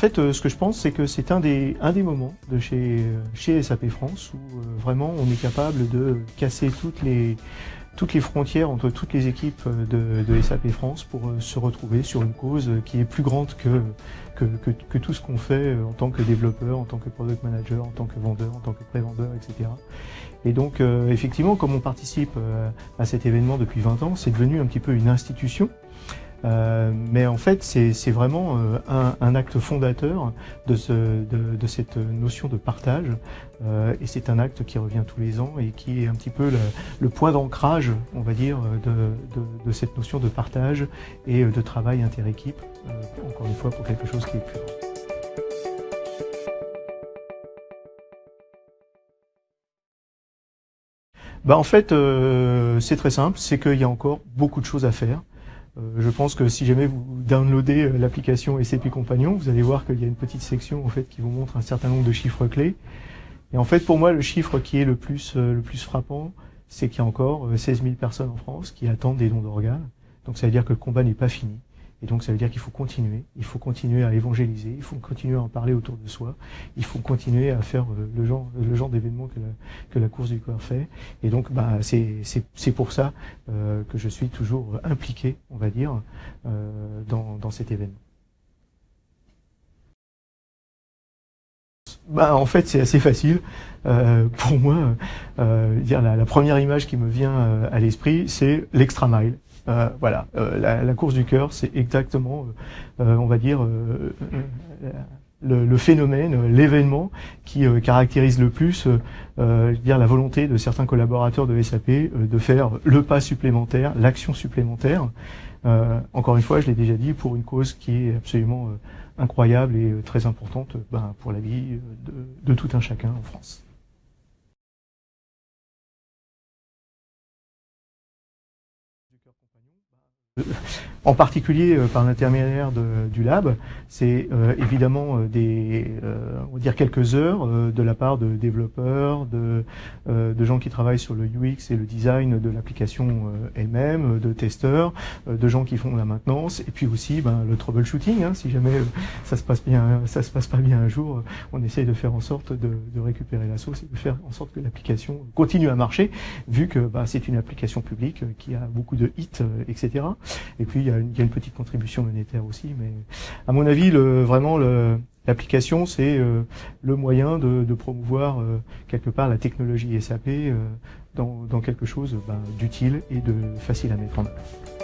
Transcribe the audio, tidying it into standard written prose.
fait, ce que je pense, c'est que c'est un des moments de chez SAP France où vraiment on est capable de casser toutes les frontières entre toutes les équipes de SAP France pour se retrouver sur une cause qui est plus grande que tout ce qu'on fait en tant que développeur, en tant que product manager, en tant que vendeur, en tant que pré-vendeur, etc. Et donc, effectivement, comme on participe à cet événement depuis 20 ans, c'est devenu un petit peu une institution. Mais en fait, c'est vraiment un acte fondateur de cette notion de partage. Et c'est un acte qui revient tous les ans et qui est un petit peu le point d'ancrage, on va dire, de cette notion de partage et de travail interéquipe, encore une fois, pour quelque chose qui est plus grand. En fait, c'est très simple, c'est qu'il y a encore beaucoup de choses à faire. Je pense que si jamais vous downloadez l'application SAP Compagnon, vous allez voir qu'il y a une petite section en fait qui vous montre un certain nombre de chiffres clés. Et en fait, pour moi, le chiffre qui est le plus frappant, c'est qu'il y a encore 16 000 personnes en France qui attendent des dons d'organes. Donc ça veut dire que le combat n'est pas fini. Et donc ça veut dire qu'il faut continuer à évangéliser, il faut continuer à en parler autour de soi, il faut continuer à faire le genre d'événement que la course du cœur fait. Et donc c'est pour ça que je suis toujours impliqué, on va dire, dans cet événement. En fait, c'est assez facile. Pour moi, dire la première image qui me vient à l'esprit, c'est l'extra mile. Voilà, la course du cœur, c'est exactement, on va dire, le phénomène, l'événement qui caractérise le plus, dire la volonté de certains collaborateurs de SAP de faire le pas supplémentaire, l'action supplémentaire. Encore une fois, je l'ai déjà dit, pour une cause qui est absolument incroyable et très importante pour la vie de tout un chacun en France. En particulier par l'intermédiaire du lab, c'est évidemment on va dire quelques heures de la part de développeurs, de gens qui travaillent sur le UX et le design de l'application elle-même, de testeurs, de gens qui font la maintenance, et puis aussi le troubleshooting. Si jamais ça se passe pas bien un jour, on essaye de faire en sorte de récupérer la sauce et de faire en sorte que l'application continue à marcher, vu que c'est une application publique qui a beaucoup de hits, etc. Et puis il y a une petite contribution monétaire aussi, mais à mon avis, l'application, c'est le moyen de promouvoir quelque part la technologie SAP dans quelque chose d'utile et de facile à mettre en œuvre.